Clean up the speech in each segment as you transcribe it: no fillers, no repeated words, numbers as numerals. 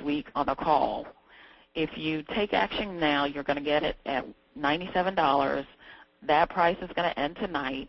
week on the call. If you take action now, you're going to get it at $97. That price is going to end tonight.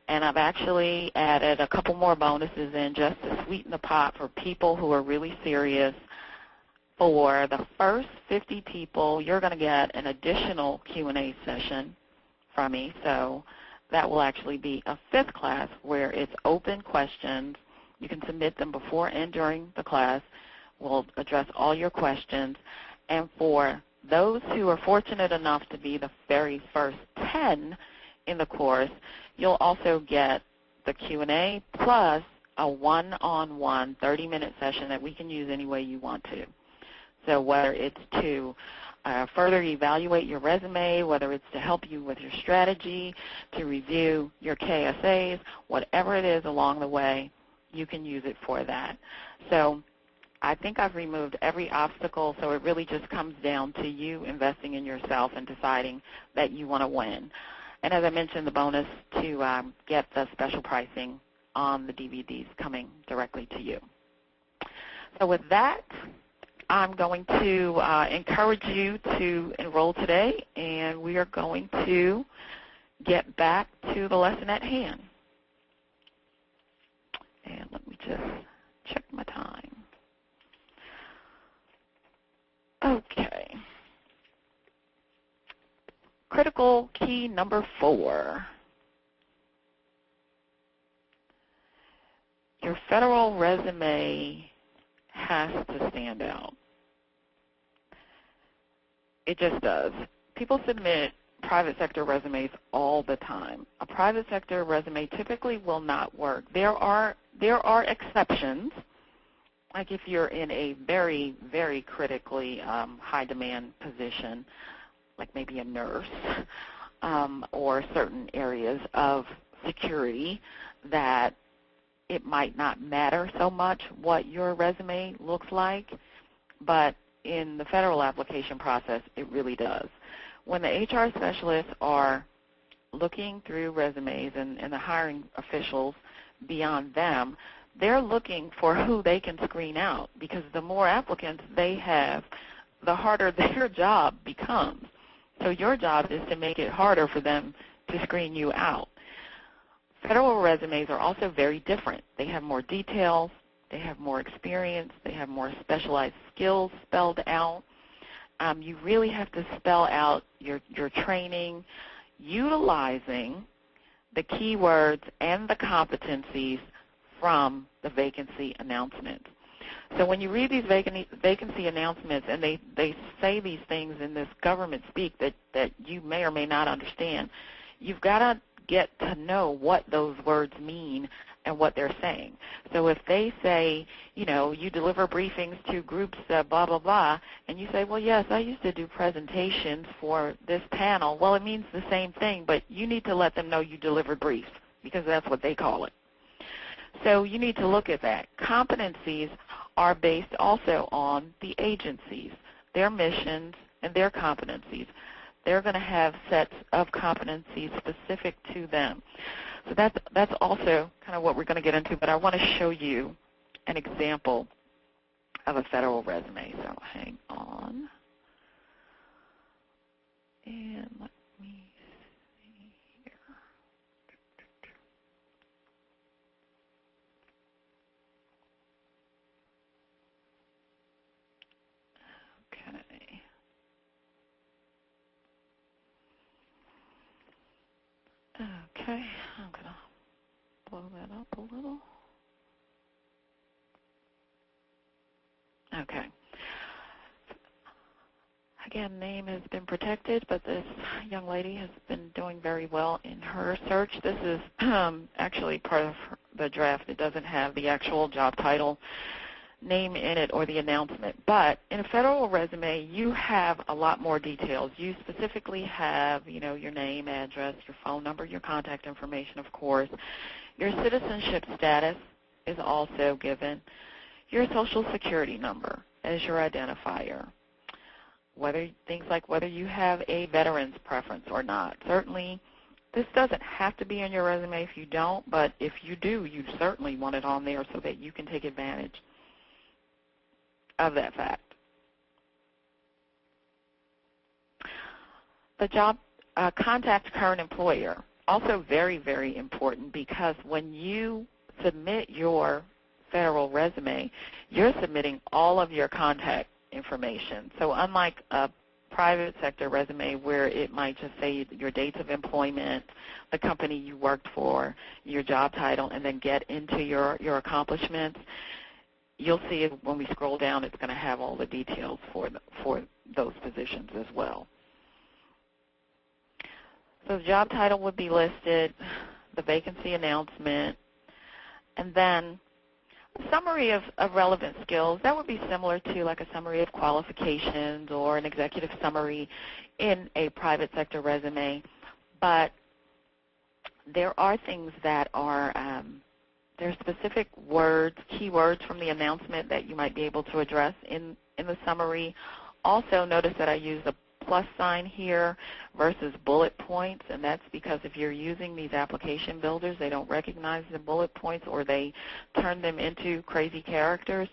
And I've actually added a couple more bonuses in just to sweeten the pot for people who are really serious. For the first 50 people, you're going to get an additional Q&A session from me. So that will actually be a 5th class where it's open questions. You can submit them before and during the class. We'll address all your questions. And for those who are fortunate enough to be the very first 10 in the course, you'll also get the Q&A plus a one-on-one 30-minute session that we can use any way you want to. So whether it's to further evaluate your resume, whether it's to help you with your strategy, to review your KSAs, whatever it is along the way, you can use it for that. So I think I've removed every obstacle, so it really just comes down to you investing in yourself and deciding that you want to win. And as I mentioned, the bonus to get the special pricing on the DVDs coming directly to you. So with that, I'm going to encourage you to enroll today, and we are going to get back to the lesson at hand. And let me just check my time. Okay. Critical key number 4. Your federal resume has to stand out. It just does. People submit private sector resumes all the time. A private sector resume typically will not work. There are exceptions, like if you're in a very, very critically high demand position, like maybe a nurse or certain areas of security, that it might not matter so much what your resume looks like, but in the federal application process, it really does. When the HR specialists are looking through resumes and the hiring officials beyond them, they're looking for who they can screen out, because the more applicants they have, the harder their job becomes. So your job is to make it harder for them to screen you out. Federal resumes are also very different. They have more details, they have more experience, they have more specialized skills spelled out. You really have to spell out your training utilizing the keywords and the competencies from the vacancy announcements. So when you read these vacancy announcements and they say these things in this government speak that you may or may not understand, you've got to get to know what those words mean and what they're saying. So if they say, you know, you deliver briefings to groups, blah, blah, blah, and you say, well, yes, I used to do presentations for this panel. Well, it means the same thing, but you need to let them know you delivered briefs, because that's what they call it. So you need to look at that. Competencies are based also on the agencies, their missions, and their competencies. They're going to have sets of competencies specific to them. So that's also kind of what we're going to get into, but I want to show you an example of a federal resume. So hang on. And let me see here. Okay. Okay, I'm going to blow that up a little. Okay. Again, name has been protected, but this young lady has been doing very well in her search. This is actually part of the draft. It doesn't have the actual job title name in it or the announcement. But in a federal resume, you have a lot more details. You specifically have, you know, your name, address, your phone number, your contact information, of course. Your citizenship status is also given. Your social security number as your identifier. Things like whether you have a veteran's preference or not. Certainly, this doesn't have to be in your resume if you don't, but if you do, you certainly want it on there so that you can take advantage of that fact. The job contact current employer, also very, very important, because when you submit your federal resume, you're submitting all of your contact information. So unlike a private sector resume where it might just say your dates of employment, the company you worked for, your job title, and then get into your accomplishments, you'll see it when we scroll down, it's going to have all the details for those positions as well. So the job title would be listed, the vacancy announcement, and then a summary of relevant skills. That would be similar to like a summary of qualifications or an executive summary in a private sector resume. But there are things that are, there are specific words, keywords from the announcement that you might be able to address in the summary. Also notice that I use a plus sign here versus bullet points, and that's because if you're using these application builders, they don't recognize the bullet points, or they turn them into crazy characters,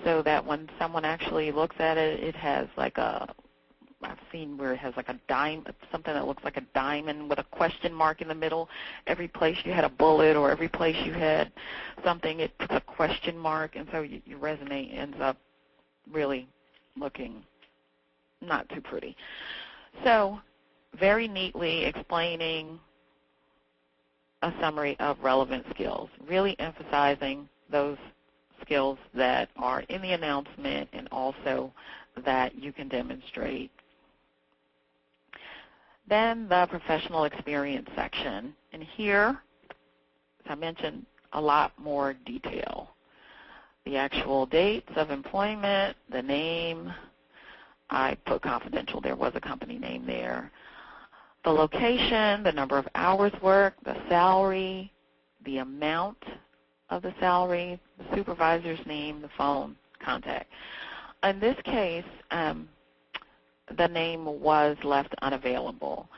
so that when someone actually looks at it, it has like a, I've seen where it has like a something that looks like a diamond with a question mark in the middle. Every place you had a bullet or every place you had something, it puts a question mark, and so your resume ends up really looking not too pretty. So very neatly explaining a summary of relevant skills, really emphasizing those skills that are in the announcement and also that you can demonstrate. Then the professional experience section. And here, as I mentioned, a lot more detail. The actual dates of employment, the name, I put confidential, there was a company name there. The location, the number of hours worked, the salary, the amount of the salary, the supervisor's name, the phone contact. In this case, the name was left unavailable.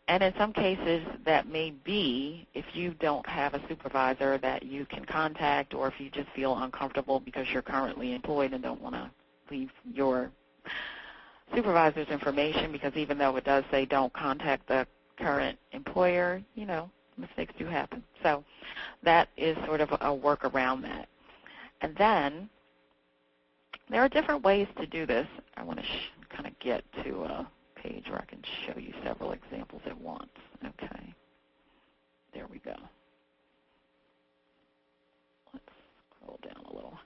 And in some cases, that may be if you don't have a supervisor that you can contact, or if you just feel uncomfortable because you're currently employed and don't want to leave your supervisor's information, because even though it does say don't contact the current employer, you know, mistakes do happen. So that is sort of a work around that. And then there are different ways to do this. I want to kind of get to a page where I can show you several examples at once. Okay. There we go. Let's scroll down a little.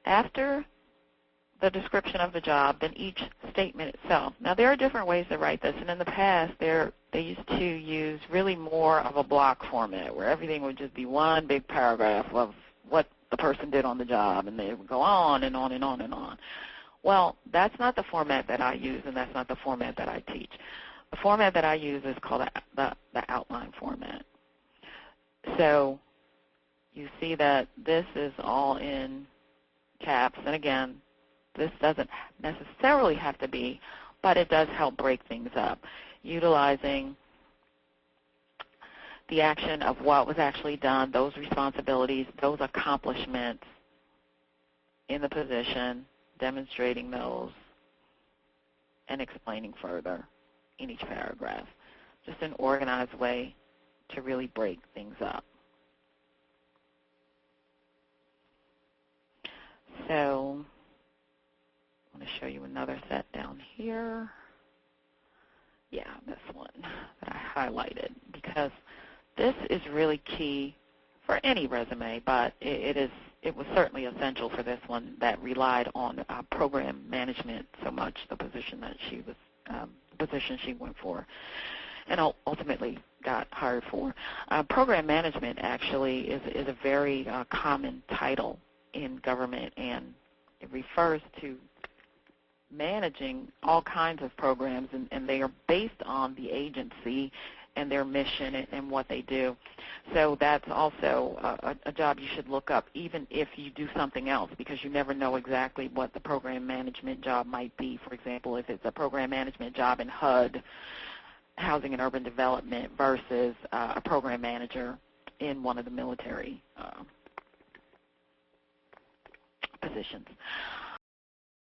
After the description of the job, then each statement itself. Now, there are different ways to write this, and in the past, they used to use really more of a block format where everything would just be one big paragraph of what the person did on the job, and they would go on and on and on and on. Well, that's not the format that I use, and that's not the format that I teach. The format that I use is called the outline format. So you see that this is all in caps, and again, this doesn't necessarily have to be, but it does help break things up, utilizing the action of what was actually done, those responsibilities, those accomplishments in the position, demonstrating those, and explaining further in each paragraph. Just an organized way to really break things up. So I want to show you another set down here. Yeah, this one that I highlighted, because this is really key for any resume, but it was certainly essential for this one that relied on program management so much, the position that she was, the position she went for, and ultimately got hired for. Program management actually is a very common title in government, and it refers to managing all kinds of programs, and they are based on the agency and their mission and what they do. So that's also a job you should look up, even if you do something else, because you never know exactly what the program management job might be. For example, if it's a program management job in HUD, Housing and Urban Development, versus a program manager in one of the military positions.